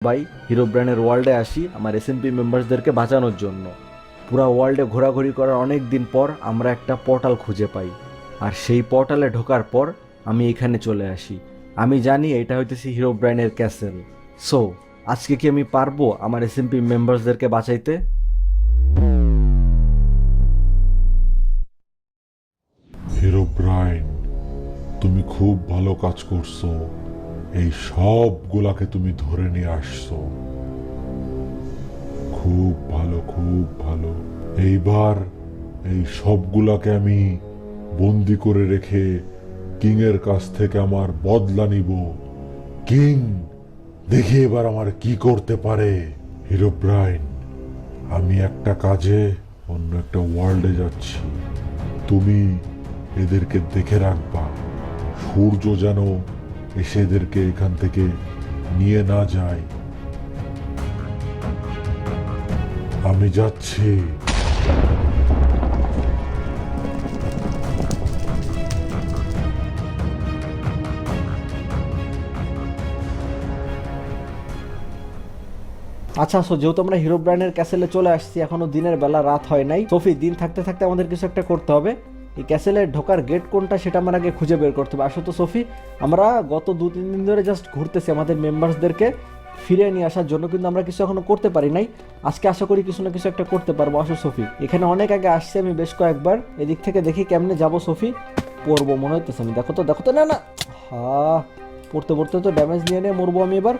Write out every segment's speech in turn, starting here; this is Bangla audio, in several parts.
ভাই হিরো ব্র্যান্ডের ওয়ার্ল্ডে আসি আমার এসএমপি মেম্বার্সদেরকে বাঁচানোর জন্য। পুরা ওয়ার্ল্ডে ঘোরাঘুরি করার অনেক দিন পর আমরা একটা পোর্টাল খুঁজে পাই, আর সেই পোর্টালে ঢোকার পর আমি এখানে চলে আসি। আমি জানি এটা হইতেছে হিরো ব্র্যান্ডের ক্যাসেল। সো আজকে কি আমি পারবো আমার এসএমপি মেম্বার্সদেরকে বাঁচাইতে? হিরোব্রাইন, তুমি খুব ভালো কাজ করছো। এই সবগুলাকে তুমি ধরে নিয়ে আসছো। খুব ভালো, খুব ভালো। এইবার এই সবগুলাকে আমি বন্দি করে রেখে কিং এর কাছ থেকে আমার বদলা নিব। কিং, দেখি এবার আমার কি করতে পারে। হিরোব্রাইন, আমি একটা কাজে অন্য একটা ওয়ার্ল্ডে যাচ্ছি। তুমি এদেরকে দেখে রাখবা, সূর্য যেন এসে এদেরকে এখান থেকে নিয়ে না যায়। আমি যাচ্ছি। আচ্ছা, সো যেহেতু আমরা হিরো ব্র্যান্ডের ক্যাসেলে চলে আসছি, এখনো দিনের বেলা, রাত হয় নাই। সোফি, দিন থাকতে থাকতে আমাদের কিছু একটা করতে হবে। এই ক্যাসেলে ঢোকার গেট কোনটা সেটা আমার আগে খুঁজে বের করতে হবে। আসো তো সোফি, আমরা গত 2-3 দিন ধরে জাস্ট ঘুরতেছি আমাদের মেম্বার্সদেরকে ফিরিয়ে নিয়ে আসার জন্য, কিন্তু আমরা কিছু এখনো করতে পারি নাই। আজকে আশা করি কিছু না কিছু একটা করতে পারবো। আসো সোফি, এখানে অনেক আগে আসছি আমি বেশ কয়েকবার। এদিক থেকে দেখি কেমনে যাবো। সোফি, পড়বো মনে হইতেছে আমি। দেখো তো, দেখো তো, না না, হা, পড়তে পড়তে তো ড্যামেজ নিয়ে নিয়ে মরবো আমি এবার।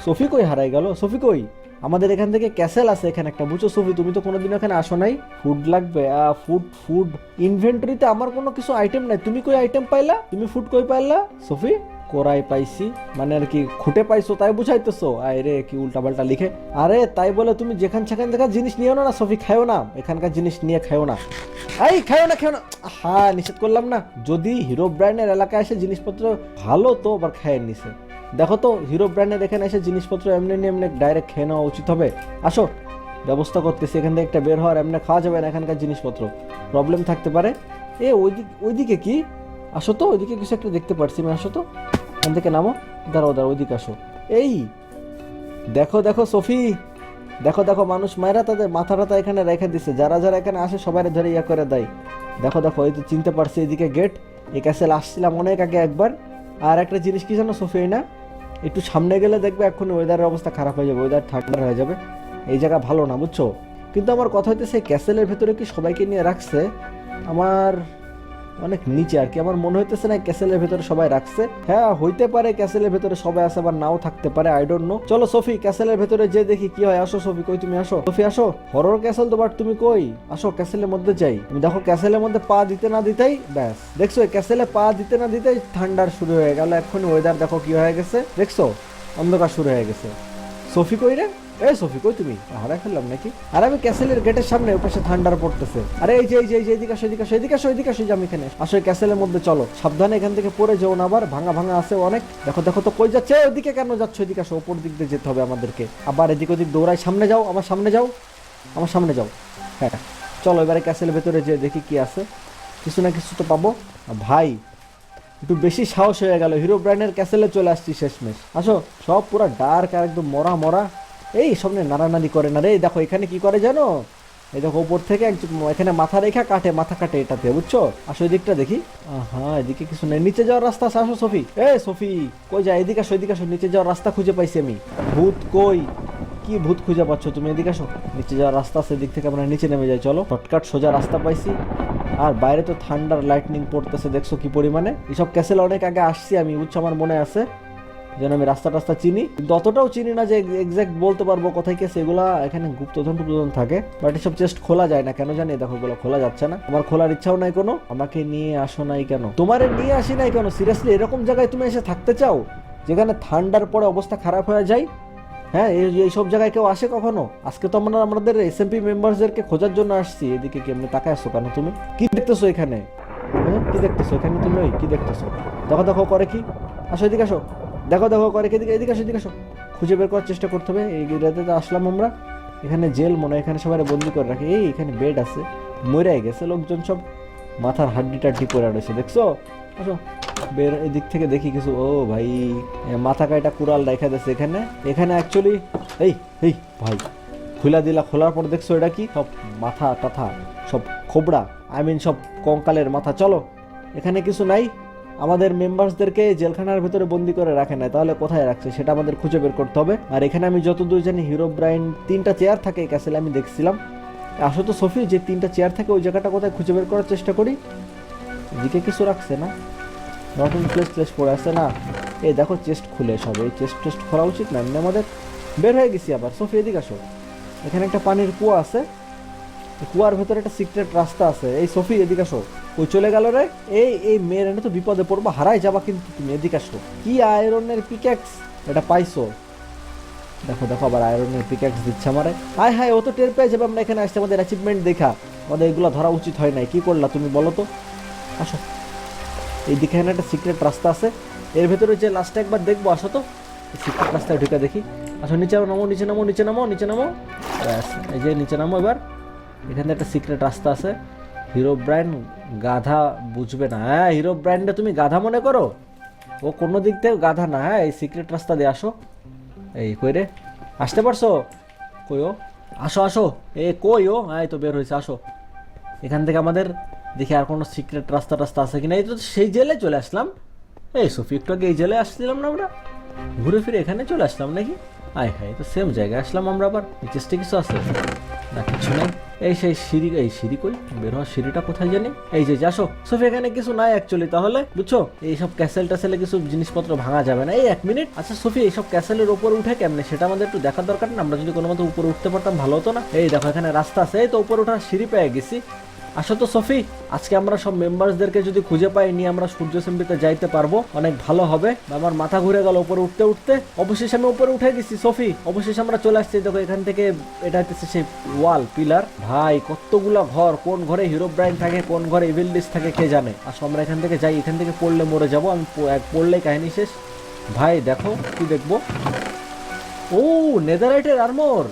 সোফি কই হারাই গেল? সোফি কই? আমাদের এখান থেকে ক্যাসেল আছে এখানে একটা, বুঝছো সোফি? তুমি তো কোনোদিন এখানে আসো নাই। ফুড লাগবে? ফুড, ফুড ইনভেন্টরিতে আমার কোনো কিছু আইটেম নাই। তুমি কই আইটেম পাইলা? তুমি ফুড কই পাইলা সোফি? কোরাই পাইছি মানে আর কি, খুঁটে পাইছো তাই বুঝাইতেছো? আরে কি উল্টাপাল্টা লিখে। আরে তাই বলে তুমি যেখান সেখান দেখা জিনিস নিও না না সোফি, খাও না এখানকার জিনিস নিয়ে, খাও না। এই খাও না, খাও না। হ্যাঁ, নিষেধ করলাম না? যদি হিরো ব্র্যান্ডের এলাকায় এসে জিনিসপত্র ভালো তো আবার খায়ের নিছে। দেখো তো, হিরো ব্র্যান্ডের এখানে এসে জিনিসপত্র এমনি এমনি ডাইরেক্ট খেয়ে নেওয়া উচিত হবে? আসো, ব্যবস্থা করতেছি এখান থেকে একটা বের হওয়ার। এমনি খাওয়া যাবে না এখানকার জিনিসপত্র, প্রবলেম থাকতে পারে। ওইদিকে কি? আসো তো, ওইদিকে কিছু একটা দেখতে পাচ্ছি আমি। আসো তো, এখান থেকে নামো। দাঁড়াও দাঁড়াও, ওইদিকে আসো। এই দেখো দেখো সোফি, দেখো দেখো, মানুষ মায়েরা তাদের মাথা টাথা এখানে রেখে দিচ্ছে। যারা যারা এখানে আসে সবাই ধরে ইয়া করে দেয়। দেখো দেখো, এই তো চিনতে পারছি, এদিকে গেট। এই ক্যাসেল আসছিলাম অনেক আগে একবার। আর একটা জিনিস কি জানো সোফি, না একটু সামনে গেলে দেখবে এখন ওয়েদারের অবস্থা খারাপ হয়ে যাবে, ওয়েদার ঠান্ডা হয়ে যাবে। এই জায়গা ভালো না, বুঝছো? কিন্তু আমার কথা হইতেছে ক্যাসেলের ভেতরে কি সবাইকে নিয়ে রাখছে? আমার অনেক নিচে আর কি, আমার মনে হইতেছে না ক্যাসেলের ভেতরে সবাই রাখছে। হ্যাঁ, হইতে পারে ক্যাসেলের ভেতরে সবাই আছে, আবার নাও থাকতে পারে, আই ডোন্ট নো। চলো সোফি, ক্যাসেলের ভেতরে যে দেখি কি হয়। আসো সোফি, কই তুমি? আসো সোফি, আসো। হরর ক্যাসেল তো, বাট তুমি কই? আসো ক্যাসেলের মধ্যে যাই। তুমি দেখো ক্যাসেলের মধ্যে পা দিতে না দিতেই ব্যাস, দেখছো ক্যাসেলে পা দিতে না দিতেই ঠান্ডার শুরু হয়ে গেল। এখন ওয়েদার দেখো কি হয়ে গেছে, দেখছো? অন্ধকার শুরু হয়ে গেছে। সোফি কই রে? এই সোফি কই তুমি? হারাই ফেললাম নাকি? আর আমি ক্যাসেলের গেটের সামনে, ওপাশে ঠান্ডার পড়তেছে। আরে এই যে এই যে এই যে, এদিকে আসো, এদিকে আসো, এদিকে আসো, এদিকে আসো, আমি এখানে আসো। ক্যাসেলের মধ্যে চলো, সাবধানে এখান থেকে পড়ে যেও না, আবার ভাঙা ভাঙা আছে অনেক। দেখো দেখো তো, কই যাচ্ছে? ওদিকে কেন যাচ্ছ? এদিকে আসো, ওপর দিক দিয়ে যেতে হবে আমাদেরকে। আবার এদিক ওদিক দৌড়াই, সামনে যাও, আমার সামনে যাও, আমার সামনে যাও। হ্যাঁ, চলো এবারে ক্যাসেলের ভেতরে যে দেখি কি আছে। কিছু না কিছু তো পাবো। ভাই, একটু বেশি সাহস হয়ে গেল, হিরো ব্র্যান্ডের ক্যাসেলে চলে আসছি শেষমেশ। আসো, সব পুরো ডার্ক আর একদম মরা মরা। এই সামনে নাড়ানাড়ি করে না রে। দেখো এখানে কি করে জানো? এই দেখো উপর থেকে একদম এখানে মাথা রেখা কাটে, মাথা কাটে এটাতে, বুঝছো? আসো এদিকটা দেখি। হ্যাঁ, এদিকে কিছু নেই। নিচে যাওয়ার রাস্তা আছে। আসো সোফি, সোফি কই যায়? এদিকে আসো, এদিকে আসো, নিচে যাওয়ার রাস্তা খুঁজে পাইছি আমি। ভূত কই? কি ভূত খুঁজে পাচ্ছ তুমি? এদিকে আসো, নিচে যাওয়ার রাস্তা আছে, এদিক থেকে আমরা নিচে নেমে যাই। চলো, শর্টকাট সোজা রাস্তা পাইছি। আর বাইরে তো থান্ডার লাইটনিং পড়তেছে, দেখছো কি পরিমাণে। এসব ক্যাসেল অনেক আগে আসছি আমি, বুঝছো? আমার মনে আছে যেন আমি রাস্তা টাস্তা চিনি, কিন্তু অতটাও চিনি না যে এক্সাক্ট বলতে পারবো কোথায় গেছে। এগুলা এখানে গুপ্তধন টুপ্তধন থাকে, বাট এসব চেস্ট খোলা যায় না কেন জানি। দেখো এগুলো খোলা যাচ্ছে না, আমার খোলার ইচ্ছাও নাই কোনো। আমাকে নিয়ে আসো নাই কেন? তোমারে নিয়ে আসি নাই কেন? সিরিয়াসলি এরকম জায়গায় তুমি এসে থাকতে চাও যেখানে ঠান্ডার পরে অবস্থা খারাপ হয়ে যায়? হ্যাঁ, এইসব জায়গায় কেউ আসে কখনো? আজকে তো আমরা আমাদের এসএমপি মেম্বারসদেরকে খোঁজার জন্য আসছি। এদিকে কেমনে তাকায় আসছো কেন তুমি? কি দেখতেছো এখানে? হ্যাঁ, কি দেখতেছো এখানে তুমি? ওই কি দেখতেছো? দেখো দেখো করে কি। আসো এদিকে আসো, দেখো দেখো করে কি। এদিকে এদিকে আসো, এদিকে আসো। খুঁজে বের করার চেষ্টা করতে হবে। এই রাতে তো আসলাম আমরা, এখানে জেল মনে হয়, এখানে সবাই বন্দি করে রাখে। এই এখানে বেড আছে, মরাই গেছে লোকজন সব, মাথার হাড্ডি টাড্ডি পরে রয়েছে, দেখছো? আসো বের এদিক থেকে দেখি কিছু। ও ভাই মাথা কাটা কুড়াল রেখা দিয়েছে এখানে। এখানে অ্যাকচুয়ালি এই এই ভাই খুলা দিলা, খোলার পর দেখছো এটা কি? সব মাথা টাথা সব খোবড়া, আই মিন সব কঙ্কালের মাথা। চলো, এখানে কিছু নাই। আমাদের মেম্বার্সদেরকে জেলখানার ভিতরে বন্দি করে রাখে নাই, তাহলে কোথায় রাখছে সেটা আমাদের খুঁজে বের করতে হবে। আর এখানে আমি যতদূর জানি হিরোব্রাইন 3টা চেয়ার থাকে এই ক্যাসেলে, আমি দেখছিলাম। আসো তো সোফি, যে 3টা চেয়ার থাকে ওই জায়গাটা কোথায় খুঁজে বের করার চেষ্টা করি। এদিকে কিছু রাখছে না, নট ইন প্লেস প্লেস পড়ে আছে না। এই দেখো চেস্ট খুলে সব, এই চেস্ট খোলা উচিত না এমনি আমাদের। বের হয়ে গেছি আবার। সোফি এদিকে আসো, এখানে একটা পানির কুয়া আছে, কুয়ার ভেতরে একটা সিক্রেট রাস্তা আছে। এই সোফি এদিকে আসো। ওই চলে গেল রে। এই মেয়ের এনে তো বিপদে পড়বো, হারাই যাবা কিন্তু তুমি। এদিকে আসো। কি আয়রনের পিক্যাক্স এটা পাইছো? দেখো দেখো আবার আয়রনের পিক্যাক্স দিচ্ছে আমারে। হায় হায়, ও তো টের পেয়ে যাবে আমরা এখানে আসছে। আমাদের অ্যাচিভমেন্ট দেখা আমাদের এগুলো ধরা উচিত হয় নাই। কি করলা তুমি বলো তো? আসো, এইদিকে এখানে একটা সিক্রেট রাস্তা আছে, এর ভেতরে যে লাস্টে একবার দেখবো। আসো তো, সিক্রেট রাস্তায় ঢুকে দেখি। আসো নিচে নামো, নিচে নামো, নিচে নামো, নিচে নামো। ব্যাস, এই যে নিচে নামো এবার। এখানে একটা সিক্রেট রাস্তা আছে। হিরোব্রাইন গাধা বুঝবে না। হ্যাঁ, হিরোব্রাইনটা তুমি গাধা মনে করো? ও কোনো দিক থেকে গাধা না। হ্যাঁ, এই সিক্রেট রাস্তা দিয়ে আসো। এই কই রে, আসতে পারছো? কই ও? আসো আসো। এ কই ও? এই তো বের হয়েছে। আসো, এখান থেকে আমাদের দেখি আর কোনো সিক্রেট রাস্তা টাস্তা আছে কিনা। এই তো সেই জেলে চলে আসলাম। এই সোফি, একটু আগে এই জেলে আসছিলাম না আমরা? ঘুরে ফিরে এখানে চলে আসলাম নাকি? আয় হায়, তো সেম জায়গায় আসলাম আমরা আবার। চেষ্টা কিছু আছে না? কিছু নাই। এই সেই সিঁড়ি, এই সিঁড়ি কই? বের হওয়ার সিঁড়িটা কোথায় জানি? এই যে আসো সোফি, এখানে কিছু নাই অ্যাকচুয়ালি। তাহলে বুঝছো, এইসব ক্যাসেল ট্যাসেলে কিছু জিনিসপত্র ভাঙা যাবে না। এই 1 মিনিট। আচ্ছা সোফি, এইসব ক্যাসেলের উপরে উঠে কেমনে সেটা আমাদের একটু দেখার দরকার না? আমরা যদি কোনো মতো উপরে উঠতে পারতাম ভালো হতো না? এই দেখো এখানে রাস্তা আছে, এই তো উপরে ওঠার সিঁড়ি পেয়ে গেছি। আসো তো সোফি, আজকে আমরা সব মেম্বারসদেরকে যদি খুঁজে পাই নিয়ে আমরা সূর্য সেম্বিতে যাইতে পারবো, অনেক ভালো হবে। আমার মাথা ঘুরে গেল উপরে উঠতে উঠতে। অবশেষে আমি উপরে উঠে গেছি সোফি, অবশেষে আমরা চলে আসছি। দেখো এখান থেকে এটা হচ্ছে সেই ওয়াল পিলার। ভাই কতগুলা ঘর, কোন ঘরে হিরোব্রাইন থাকে, কোন ঘরে ইভিল ডিস থাকে কে জানে। আসো আমরা এখান থেকে যাই, এখান থেকে পড়লে মরে যাবো আমি। পড়লেই কাহিনী শেষ। ভাই দেখো কি দেখবো। ও, নেদারাইটের আর্মর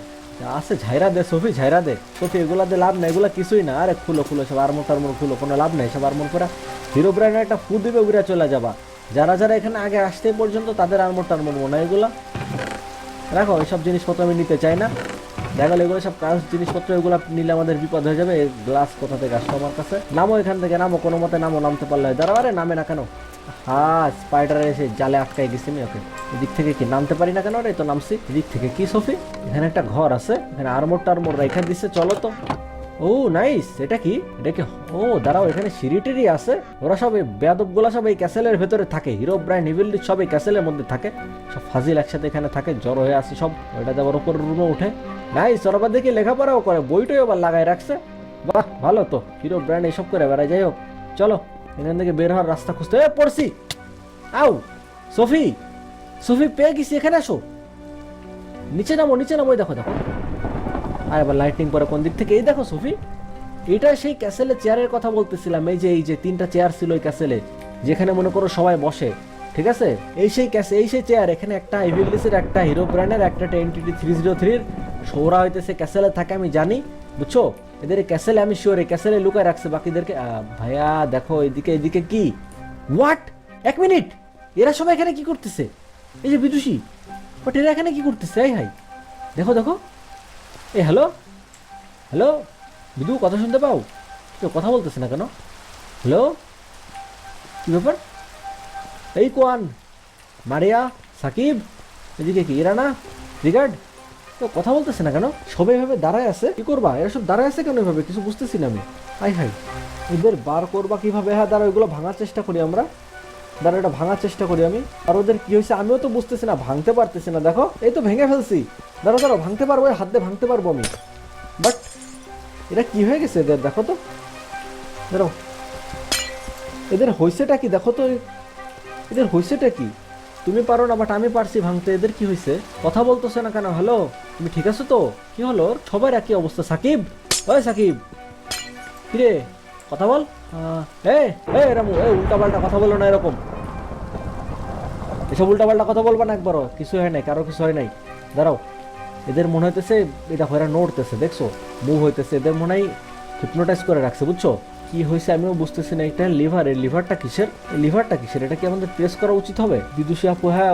আছে। ঝাইরা দে সোফি, ঝাইরা দে সোফি। এগুলা দে লাভ নাই, এগুলা কিছুই না। আরে খুলো খুলো সব আর্মর টার্মর খুলো, কোনো লাভ নাই সব আর্মর করা। হিরোব্রাইনের একটা ফু দিবে উড়ে চলে যাবা। যারা যারা এখানে আগে আসতে পর্যন্ত তাদের আর্মর টার্মর মনে হয়। এগুলা রাখো, এইসব জিনিসপত্র আমি নিতে চাই না। দেখা গেল এগুলো সব কাজ জিনিসপত্র, এগুলো নিলে আমাদের বিপদ হয়ে যাবে। গ্লাস কোথা থেকে আসতো আমার কাছে? নামো এখান থেকে, নামো কোনো মতে নামো। নামতে পারলে দাঁড়াও। আরে নামে না কেন? হ্যাঁ, স্পাইডার এসে জালে আটকাই গেছি আমি। ওকে, এদিক থেকে কি নামতে পারি না কেন? রে তো নামছি। এদিক থেকে কি সোফি? এখানে একটা ঘর আছে, এখানে আর্মর টার্মর রেখে দিচ্ছে। চলো তো। ও নাইস। এটা কি? এটা কি? ও দাঁড়াও, এখানে সিঁড়ি টিড়ি আছে। ওরা সব বেয়াদব গুলা সব এই ক্যাসেলের ভেতরে থাকে। হিরোব্রাইন ইভিল ডিস সব এই ক্যাসেলের মধ্যে থাকে। সব ফাজিল একসাথে এখানে থাকে, জড়ো হয়ে আসে সব। ওইটাতে আবার উপর রুমে উঠে। নাইস, ওরা আবার দেখি লেখাপড়াও করে, বইটাই আবার লাগাই রাখছে। বাহ, ভালো তো। হিরোব্রাইন এইসব করে বেড়ায়। যাই হোক, চলো এখান থেকে বের হওয়ার রাস্তা খুঁজতে। পড়ছি। আউ সোফি, সোফি পেয়ে গেছি। এখানে আসো, নিচে নামো, নিচে নামো। দেখো দেখো, আর এবার লাইটিং পরে কোন দিক থেকে? এই দেখো সোফি, এটা সেই ক্যাসেলে চেয়ারের কথা বলতেছিলাম। এই যে 3টা চেয়ার ছিল ওই ক্যাসেলে, যেখানে মনে করো সবাই বসে। ঠিক আছে, এই সেই চেয়ার। এখানে একটা ইভিলিসের, একটা হিরোব্রাইনের, একটা এনটিটি 303 সৌরা হইতেছে ক্যাসেলে থাকে, আমি জানি। বুঝছো, এদের ক্যাসেলে আমি শিওর এই ক্যাসেলে লুকায় রাখছে বাকিদেরকে। ভাইয়া দেখো এদিকে, এদিকে কি? হোয়াট? 1 মিনিট, এরা সবাই এখানে কি করতেছে? এই যে বিদুষী, বাট এরা এখানে কি করতেছে? এই হাই, দেখো দেখো। এই হ্যালো হ্যালো বিদু, কথা শুনতে পাও? কেউ কথা বলতেছে না কেন? হ্যালো, কি ব্যাপার? এই কোয়ান, মারিয়া, সাকিব, এদিকে কি এরা না? রিগার্ড, কেউ কথা বলতেছে না কেন? সবাই এভাবে দাঁড়ায় আছে। কি করবা? এরা সব দাঁড়ায় আছে কেন এভাবে? কিছু বুঝতেছি না আমি। আই হাই, এদের বার করবা কিভাবে? হ্যাঁ দাঁড়া, ওইগুলো ভাঙার চেষ্টা করি আমরা। দাঁড়া, এটা ভাঙার চেষ্টা করি আমি। আর ওদের কি হয়েছে আমিও তো বুঝতেছি না, ভাঙতে পারতেছি না। দেখো এই তো ভেঙে ফেলছি। দাঁড়ো দাঁড়ো, ভাঙতে পারবো, হাত দিয়ে ভাঙতে পারবো আমি। বাট এটা কি হয়ে গেছে এদের? দেখো তো, দাঁড়ো, এদের হয়েছেটা কি? দেখো তো, এদের হয়েছেটা কি? তুমি পারো না, বাট আমি পারছি ভাঙতে। এদের কি হয়েছে? কথা বলতেছে না কেন? হ্যালো, তুমি ঠিক আছো তো? কি হলো? সবার একই অবস্থা। সাকিব, ওই সাকিব, কিরে কথা বল। এরকম উল্টা পাল্টা কথা বলো না, এরকম এসব উল্টা পাল্টা কথা বলবা না একবারও। কিছু হয় নাই, কারো কিছু হয় নাই। দাঁড়াও, এদের মনে হইতেছে এটা হয়রা নড়তেছে, দেখছো মুভ হইতেছে। এদের মনে হয় হিপনোটাইজ করে রাখছে, বুঝছো? কি হয়েছে আমিও বুঝতেছি না। এটা লিভার, এই লিভারটা কিসের? এই লিভারটা কিসের? এটা কি আমাদের প্রেস করা উচিত হবে? বিদুষী আপু, হ্যাঁ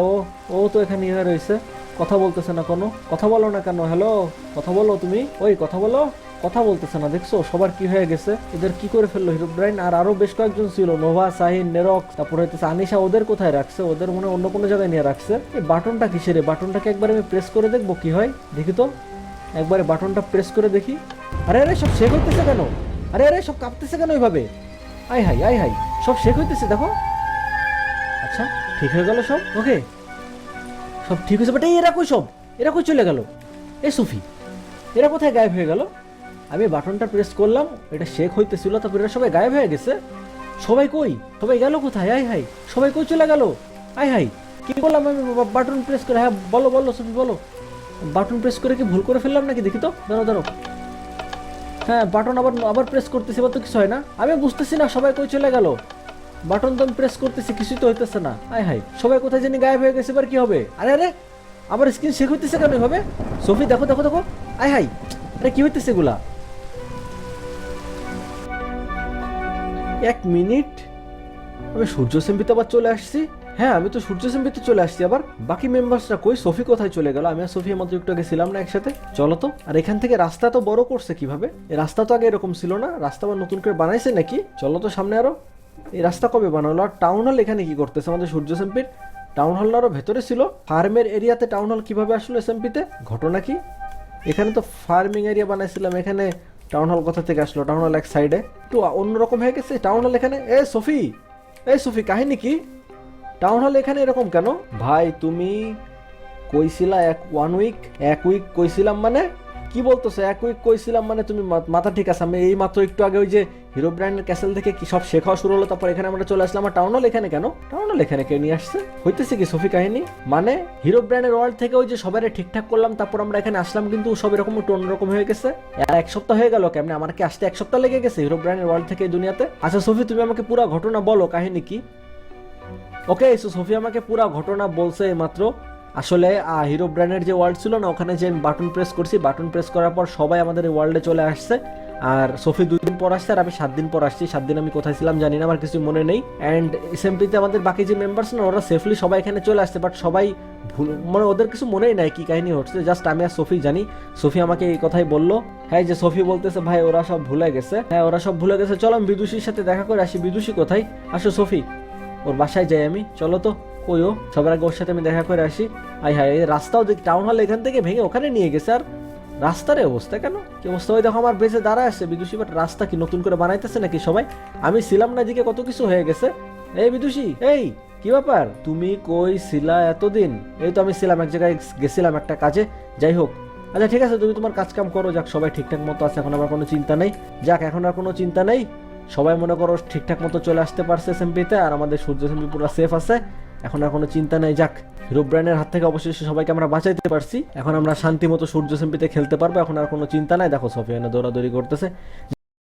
ও তো এখানে ইয়ে রয়েছে, কথা বলতেছে না কোনো। কথা বলো না কেন? হ্যালো, কথা বলো তুমি, ওই কথা বলো। কথা বলতেছে না, দেখছো সবার কি হয়ে গেছে? এদের কি করে ফেললো হিরোব্রাইন? আর আরো বেশ কয়েকজন ছিল, নোভা, সাহিন, নেরক, তারপর হইতেছে আনিশা। ওদের কোথায় রাখছে? ওদের মনে হয় অন্য কোনো জায়গায় নিয়ে রাখছে। এই বাটনটা কিসের? এই বাটনটাকে একবার আমি প্রেস করে দেখবো কি হয়, দেখি তো। একবারে বাটনটা প্রেস করে দেখি। আরে আরে সব শেক হইতেছে কেন? আরে আরে সব কাঁপতেছে কেন ওইভাবে? আই হাই সব শেক হইতেছে, দেখো। আচ্ছা, ঠিক হয়ে গেল সব, ওকে সব ঠিক হয়েছে। বাট এরা কই? সব এরা কই চলে গেল? এ সুফি, এরা কোথায় গায়েব হয়ে গেল? আমি বাটনটা প্রেস করলাম, এটা শেক হইতেছিল, তারপর এরা সবাই গায়েব হয়ে গেছে। সবাই কই? সবাই গেল কোথায়? আই হাই, সবাই কই চলে গেল? আই হাই, কি করলাম আমি? বাটন প্রেস করে, হ্যাঁ বলো বলো সুফি বলো। বাটন প্রেস করে কি ভুল করে ফেললাম নাকি? দেখি তো, দাঁড়ো। হ্যাঁ, বাটন আবার প্রেস করতেছি, এবার তো কিছু হয় না। আমি বুঝতেছি না সবাই কই চলে গেল। বাটন তো আমি প্রেস করতেছি, কিছুই তো হইতেছে না। আয় হাই, সবাই কোথায় জানি গায়েব হয়ে গেছে, এবার কি হবে? আরে আরে আবার স্ক্রিন শেক হইতেছে কেন হবে? সফি দেখো। আয় হাই, আরে কি হইতেছে এগুলা? 1 মিনিট, আমি সূর্য সেম্পিতে আবার চলে আসছি। হ্যাঁ, আমি তো সূর্য সেম্পিতে চলে আসছি আবার। বাকি মেম্বার্সরা কই? সফি কোথায় চলে গেল? আমি আর সফি মাত্র একটু আগে ছিলাম না একসাথে? চলো তো। আর এখান থেকে রাস্তা তো বড় করছে কিভাবে? এই রাস্তা তো আগে এরকম ছিল না, রাস্তা আবার নতুন করে বানাইছে নাকি? চলো তো সামনে আরো। এই রাস্তা কবে বানালো? আর টাউন হল এখানে কি করতেছে আমাদের সূর্য সেম্পির? টাউন হল আরো ভেতরে ছিল। ফার্মের এরিয়াতে টাউন হল কিভাবে আসলো এসএমপিতে? ঘটনা কি? এখানে তো ফার্মিং এরিয়া বানাইছিলাম, এখানে টাউন হল কোথা থেকে আসলো? টাউন হল এক সাইডে, একটু অন্যরকম হয়ে গেছে টাউন হল এখানে। এই সফি কাহিনী কি? টাউন হল এখানে এরকম কেন? ভাই তুমি কইছিলা এক উইক কইছিলাম মানে? কি বলতেছো? 1 উইক কইছিলাম মানে? তুমি মাথা ঠিক আছে? আমি এই মাত্র একটু আগে ওই যে হিরো ব্র্যান্ডের ক্যাসেল থেকে কি সব শেখা শুরু হলো, তারপর এখানে আমরা চলে আসলাম। আর টাউন হল এখানে কেন? টাউন হল এখানে কে নিয়ে আসছে? হইতেছে কি সফি কাহিনী? মানে হিরো ব্র্যান্ডের ওয়ার্ল্ড থেকে ওই যে সবাই ঠিকঠাক করলাম, তারপর আমরা এখানে আসলাম, কিন্তু সব এরকম একটু অন্যরকম হয়ে গেছে। আর 1 সপ্তাহ হয়ে গেল কেমনে? আমার কি আসতে 1 সপ্তাহ লেগে গেছে হিরো ব্র্যান্ডের ওয়ার্ল্ড থেকে এই দুনিয়াতে? আচ্ছা সফি, তুমি আমাকে পুরো ঘটনা বলো, কাহিনী কি? ওকে, সোফি আমাকে পুরো ঘটনা বলছে মাত্র। আসলে হিরো ব্র্যান্ডের যে ওয়ার্ল্ড ছিল না, ওখানে যে বাটন প্রেস করছি, বাটন প্রেস করার পর সবাই আমাদের এই ওয়ার্ল্ডে চলে আসছে। আর সোফি 2 দিন পর আসছে, আর আমি 7 দিন পর আসছি। 7 দিন আমি কোথায় ছিলাম জানি না, আমার কিছু মনে নেই। অ্যান্ড এসএমপিতে আমাদের বাকি যে মেম্বার্স না, ওরা সেফলি সবাই এখানে চলে আসছে, বাট সবাই মানে ওদের কিছু মনেই নাই কি কাহিনী হচ্ছে। জাস্ট আমি আর সোফি জানি। সোফি আমাকে এই কথাই বললো। হ্যাঁ, যে সোফি বলতেছে ভাই ওরা সব ভুলে গেছে। হ্যাঁ, ওরা সব ভুলে গেছে, চলো আমি বিদুষীর সাথে দেখা করে আসি। বিদুষী কোথায়? আসো সোফি, ওর বাসায় যাই আমি, চলো তো। ওইও সবার আগে ওর সাথে আমি দেখা করে আসি। আই হাই, রাস্তাও দেখ, টাউন হল এখান থেকে ভেঙে ওখানে নিয়ে গেছে। আর রাস্তার অবস্থা কেন? কি অবস্থা? ওই দেখো আমার বেঁচে দাঁড়ায় আসছে বিদুষী, বাট রাস্তা কি নতুন করে বানাইতেছে নাকি সবাই? আমি ছিলাম না এদিকে, কত কিছু হয়ে গেছে। এই বিদুষী, এই কি ব্যাপার? তুমি কই ছিলা এতদিন? এই তো আমি ছিলাম এক জায়গায়, গেছিলাম একটা কাজে। যাই হোক, আচ্ছা ঠিক আছে, তুমি তোমার কাজ কাম করো। যাক, সবাই ঠিকঠাক মতো আছে, এখন আমার কোনো চিন্তা নেই। যাক, এখন আর কোনো চিন্তা নেই। সবাই মনে করো ঠিকঠাক মতো চলে আসতে পারছে এসএমপিতে, আর আমাদের সূর্য এসএমপি পুরো সেফ আছে। এখন আর কোনো চিন্তা নেই। যাক, হিরো ব্র্যান্ডের হাত থেকে অবশেষে সবাইকে আমরা বাঁচাইতে পারছি। এখন আমরা শান্তি মতো সূর্য এসএমপিতে খেলতে পারবো, এখন আর কোনো চিন্তা নাই। দেখো সফিয়ানা দৌড়াদৌড়ি করতেছে।